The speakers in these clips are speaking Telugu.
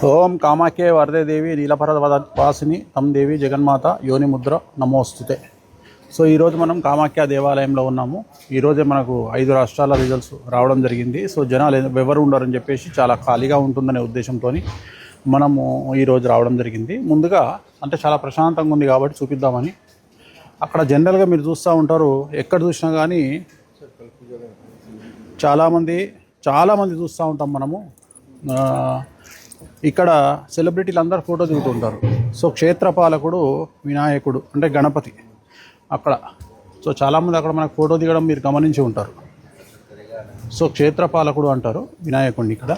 ఓం కామాఖ్యే వరదే దేవి నీలపర్వతవాసిని తం దేవి జగన్మాత యోని ముద్ర నమోస్తుతే. సో ఈరోజు మనం కామాఖ్య దేవాలయంలో ఉన్నాము. ఈరోజే మనకు 5 రాష్ట్రాల రిజల్ట్స్ రావడం జరిగింది. సో జనాలు ఎవరు ఉండరని చెప్పేసి చాలా ఖాళీగా ఉంటుందనే ఉద్దేశంతో మనము ఈరోజు రావడం జరిగింది. ముందుగా అంటే చాలా ప్రశాంతంగా ఉంది కాబట్టి చూపిద్దామని. అక్కడ జనరల్గా మీరు చూస్తూ ఉంటారు, ఎక్కడ చూసినా కానీ చాలామంది చూస్తూ ఉంటాం మనము. ఇక్కడ సెలబ్రిటీలు అందరూ ఫోటో దిగుతుంటారు. సో క్షేత్రపాలకుడు వినాయకుడు అంటే గణపతి అక్కడ. సో చాలామంది అక్కడ మనకు ఫోటో దిగడం మీరు గమనించి ఉంటారు. సో క్షేత్రపాలకుడు అంటారు వినాయకుడిని ఇక్కడ.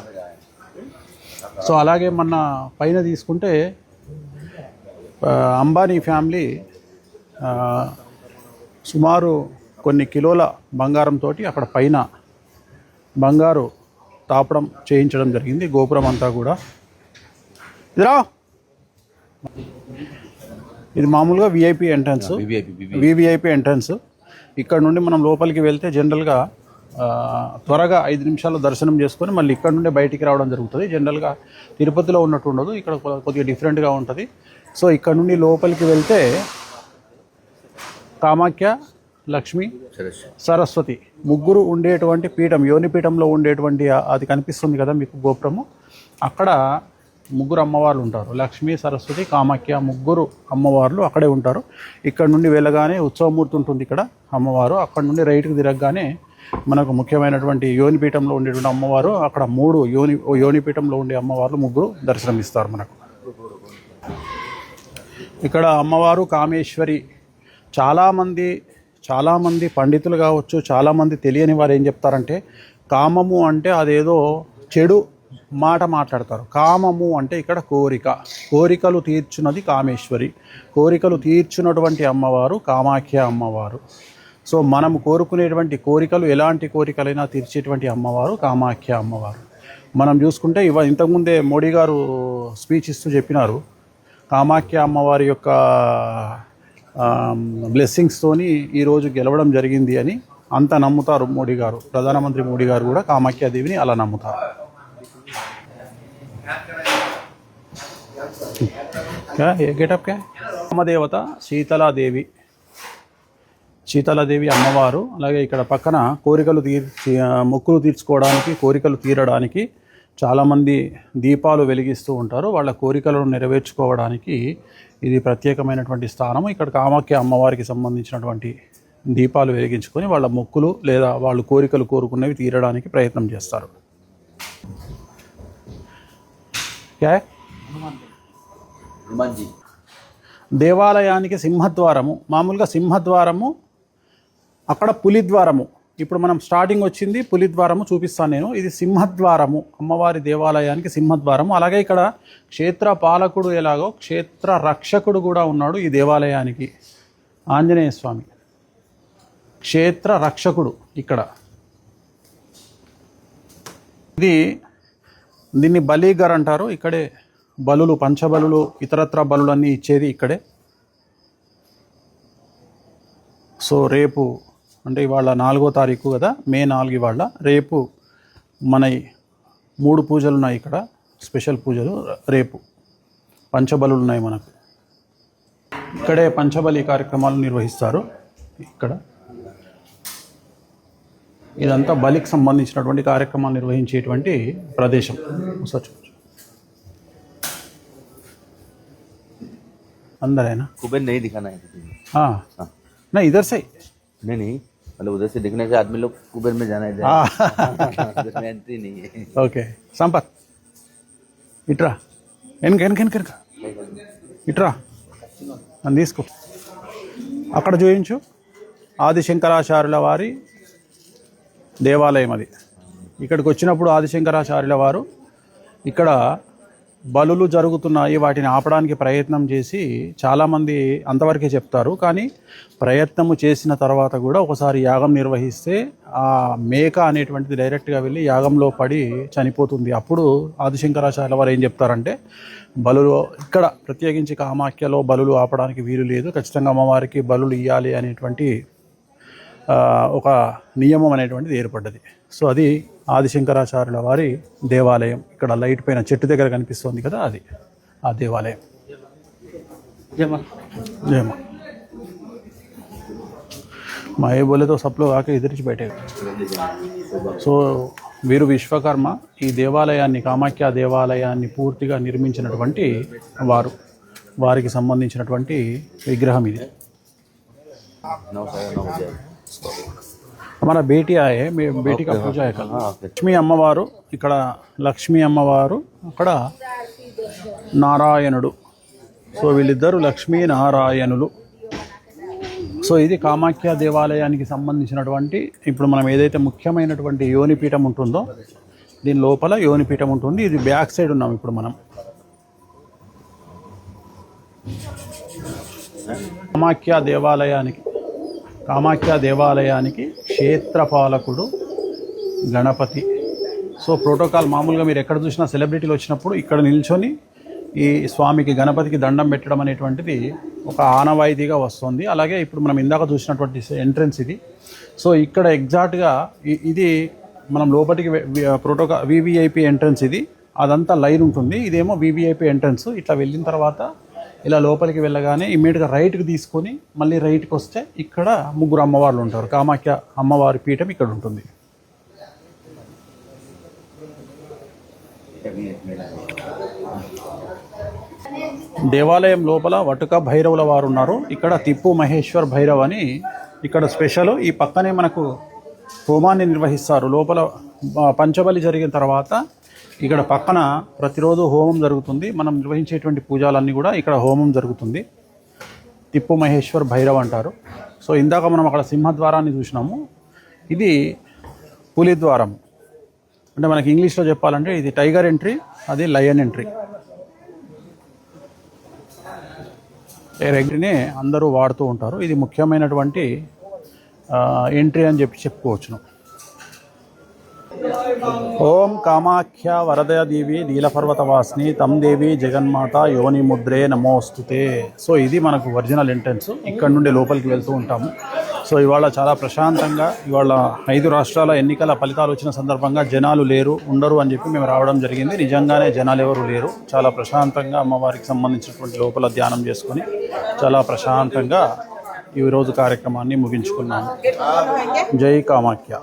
సో అలాగే మన పైన తీసుకుంటే అంబానీ ఫ్యామిలీ సుమారు కొన్ని కిలోల బంగారంతో అక్కడ పైన బంగారు తాపడం చేయించడం జరిగింది. గోపురం అంతా కూడా ఇది మామూలుగా విఐపి ఎంట్రన్స్, వివిఐపి ఎంట్రన్స్. ఇక్కడ నుండి మనం లోపలికి వెళ్తే జనరల్గా త్వరగా 5 నిమిషాల్లో దర్శనం చేసుకొని మళ్ళీ ఇక్కడ నుండి బయటికి రావడం జరుగుతుంది. జనరల్గా తిరుపతిలో ఉన్నట్టు ఉండదు, ఇక్కడ కొద్దిగా డిఫరెంట్గా ఉంటుంది. సో ఇక్కడ నుండి లోపలికి వెళ్తే కామాఖ్య, లక్ష్మి, సరస్వతి ముగ్గురు ఉండేటువంటి పీఠం, యోనిపీఠంలో ఉండేటువంటి అది కనిపిస్తుంది కదా మీకు గోపురము. అక్కడ ముగ్గురు అమ్మవార్లు ఉంటారు. లక్ష్మి, సరస్వతి, కామాఖ్య ముగ్గురు అమ్మవార్లు అక్కడే ఉంటారు. ఇక్కడ నుండి వెళ్ళగానే ఉత్సవమూర్తి ఉంటుంది ఇక్కడ అమ్మవారు. అక్కడ నుండి రైట్కి తిరగగానే మనకు ముఖ్యమైనటువంటి యోనిపీఠంలో ఉండేటువంటి అమ్మవారు, అక్కడ 3 యోనిపీఠంలో ఉండే అమ్మవార్లు ముగ్గురు దర్శనమిస్తారు మనకు. ఇక్కడ అమ్మవారు కామేశ్వరి. చాలామంది పండితులు కావచ్చు, చాలామంది తెలియని వారు ఏం చెప్తారంటే కామము అంటే అదేదో చెడు మాట మాట్లాడతారు. కామము అంటే ఇక్కడ కోరికలు తీర్చున్నది కామేశ్వరి. కోరికలు తీర్చున్నటువంటి అమ్మవారు కామాఖ్య అమ్మవారు. సో మనము కోరుకునేటువంటి కోరికలు, ఎలాంటి కోరికలైనా తీర్చేటువంటి అమ్మవారు కామాఖ్య అమ్మవారు. మనం చూసుకుంటే ఇంతకుముందే మోడీ గారు స్పీచ్ ఇస్తూ చెప్పినారు, కామాఖ్య అమ్మవారి యొక్క బ్లెస్సింగ్స్తోని ఈరోజు గెలవడం జరిగింది అని అంత నమ్ముతారు మోడీ గారు. ప్రధానమంత్రి మోడీ గారు కూడా కామాఖ్యాదేవిని అలా నమ్ముతారు. గెటప్ రామదేవత శీతలాదేవి అమ్మవారు. అలాగే ఇక్కడ పక్కన మొక్కులు తీర్చుకోవడానికి, కోరికలు తీరడానికి చాలామంది దీపాలు వెలిగిస్తూ ఉంటారు. వాళ్ళ కోరికలను నెరవేర్చుకోవడానికి ఇది ప్రత్యేకమైనటువంటి స్థానం. ఇక్కడ కామాఖ్య అమ్మవారికి సంబంధించినటువంటి దీపాలు వెలిగించుకొని వాళ్ళ మొక్కులు లేదా వాళ్ళు కోరికలు కోరుకునేవి తీరడానికి ప్రయత్నం చేస్తారు. దేవాలయానికి సింహద్వారము, మామూలుగా సింహద్వారము, అక్కడ పులిద్వారము. ఇప్పుడు మనం స్టార్టింగ్ వచ్చింది పులిద్వారము చూపిస్తాను నేను. ఇది సింహద్వారము, అమ్మవారి దేవాలయానికి సింహద్వారము. అలాగే ఇక్కడ క్షేత్ర పాలకుడు ఎలాగో క్షేత్ర రక్షకుడు కూడా ఉన్నాడు ఈ దేవాలయానికి. ఆంజనేయ స్వామి క్షేత్ర రక్షకుడు ఇక్కడ. దీన్ని బలీగర్ అంటారు. ఇక్కడే బలులు, పంచబలులు, ఇతరత్ర బలులన్నీ ఇచ్చేది ఇక్కడే. సో రేపు అంటే ఇవాళ 4వ తారీఖు కదా, మే 4 ఇవాళ. రేపు మన 3 పూజలు ఉన్నాయి ఇక్కడ, స్పెషల్ పూజలు. రేపు పంచబలులు ఉన్నాయి మనకు. ఇక్కడే పంచబలి కార్యక్రమాలు నిర్వహిస్తారు ఇక్కడ. ఇదంతా బలికి సంబంధించినటువంటి కార్యక్రమాలు నిర్వహించేటువంటి ప్రదేశం. अंदर है ना? कुबेर नहीं दिखाना है। हाँ नहीं, इधर से नहीं मतलब उधर से दिखने से आदमी लोग कुबेर में जाना है। इसमें एंट्री नहीं है। ओके संपत इट्रा ఎనక ఇట్రా అని తీసుకో. అక్కడ చూయించు. ఆదిశంకరాచార్యుల వారి దేవాలయం అది. ఇక్కడికి వచ్చినప్పుడు ఆదిశంకరాచార్యుల వారు ఇక్కడ బలులు జరుగుతున్నాయి, వాటిని ఆపడానికి ప్రయత్నం చేసి చాలామంది అంతవరకే చెప్తారు. కానీ ప్రయత్నము చేసిన తర్వాత కూడా ఒకసారి యాగం నిర్వహిస్తే ఆ మేక అనేటువంటిది డైరెక్ట్గా వెళ్ళి యాగంలో పడి చనిపోతుంది. అప్పుడు ఆదిశంకరాచార్యుల వారు ఏం చెప్తారంటే బలులు ఇక్కడ ప్రత్యేకించి కామాఖ్యలో బలులు ఆపడానికి వీలు లేదు, ఖచ్చితంగా అమ్మవారికి బలులు ఇవ్వాలి అనేటువంటి ఒక నియమం అనేటువంటిది ఏర్పడ్డది. సో అది ఆదిశంకరాచార్యుల వారి దేవాలయం. ఇక్కడ లైట్ పైన చెట్టు దగ్గర కనిపిస్తుంది కదా, అది ఆ దేవాలయం. जय माँ। माँ ये बोले तो सब लोग आके इधर ही बैठे. సో వీరు విశ్వకర్మ ఈ దేవాలయాన్ని, కామాఖ్య దేవాలయాన్ని పూర్తిగా నిర్మించినటువంటి వారికి సంబంధించినటువంటి విగ్రహం ఇది. మన బేటీ ఆయే, బేటీ కా పూజ है कल. లక్ష్మీ అమ్మవారు ఇక్కడ, లక్ష్మీ అమ్మవారు అక్కడ నారాయణుడు. సో వీళ్ళిద్దరు లక్ష్మీ నారాయణులు. సో ఇది కామాఖ్య దేవాలయానికి సంబంధించినటువంటి, ఇప్పుడు మనం ఏదైతే ముఖ్యమైనటువంటి యోనిపీఠం ఉంటుందో దీని లోపల యోనిపీఠం ఉంటుంది. ఇది బ్యాక్ సైడ్ ఉన్నాం ఇప్పుడు మనం. కామాఖ్య దేవాలయానికి క్షేత్రపాలకుడు గణపతి. సో ప్రోటోకాల్ మామూలుగా మీరు ఎక్కడ చూసినా సెలబ్రిటీలు వచ్చినప్పుడు ఇక్కడ నిల్చొని ఈ స్వామికి, గణపతికి దండం పెట్టడం అనేటువంటిది ఒక ఆనవాయితీగా వస్తుంది. అలాగే ఇప్పుడు మనం ఇందాక చూసినటువంటి ఎంట్రన్స్ ఇది. సో ఇక్కడ ఎగ్జాక్ట్గా ఇది మనం లోపలికి ప్రోటోకాల్ వివిఐపి ఎంట్రన్స్ ఇది. అదంతా లైన్ ఉంటుంది. ఇదేమో వివిఐపి ఎంట్రన్స్. ఇట్లా వెళ్ళిన తర్వాత ఇలా లోపలికి వెళ్ళగానే ఇమ్మీడియట్గా రైట్కి తీసుకొని మళ్ళీ రైట్కి వస్తే ఇక్కడ ముగ్గురు అమ్మవార్లు ఉంటారు. కామాఖ్య అమ్మవారి పీఠం ఇక్కడ ఉంటుంది. దేవాలయం లోపల వటుక భైరవుల వారు ఉన్నారు. ఇక్కడ తిప్పు మహేశ్వర్ భైరవ్ అని ఇక్కడ స్పెషల్. ఈ పక్కనే మనకు హోమాన్ని నిర్వహిస్తారు. లోపల పంచబలి జరిగిన తర్వాత ఇక్కడ పక్కన ప్రతిరోజు హోమం జరుగుతుంది. మనం నిర్వహించేటువంటి పూజలన్నీ కూడా ఇక్కడ హోమం జరుగుతుంది. తిప్పు మహేశ్వర్ భైరవ్ అంటారు. సో ఇందాక మనం అక్కడ సింహద్వారాన్ని చూసినాము. ఇది పులి ద్వారం. అంటే మనకి ఇంగ్లీష్లో చెప్పాలంటే ఇది టైగర్ ఎంట్రీ, అది లయన్ ఎంట్రీ. ఎంట్రీనే అందరూ వాడుతూ ఉంటారు. ఇది ముఖ్యమైనటువంటి ఎంట్రీ అని చెప్పుకోవచ్చును. ఓం కామాఖ్య వరదదేవి నీలపర్వతవాసిని తం దేవి జగన్మాత యోని ముద్రే నమోస్తుతే. సో ఇది మనకు ఒరిజినల్ ఎంట్రన్స్. ఇక్కడ నుండి లోపలికి వెళ్తూ ఉంటాము. సో ఇవాళ చాలా ప్రశాంతంగా, ఇవాళ 5 రాష్ట్రాల ఎన్నికల ఫలితాలు వచ్చిన సందర్భంగా జనాలు ఉండరు అని చెప్పి మేము రావడం జరిగింది. నిజంగానే జనాలు ఎవరు లేరు. చాలా ప్రశాంతంగా అమ్మవారికి సంబంధించినటువంటి లోపల ధ్యానం చేసుకొని చాలా ప్రశాంతంగా ఈరోజు కార్యక్రమాన్ని ముగించుకున్నాము. జై కామాఖ్య.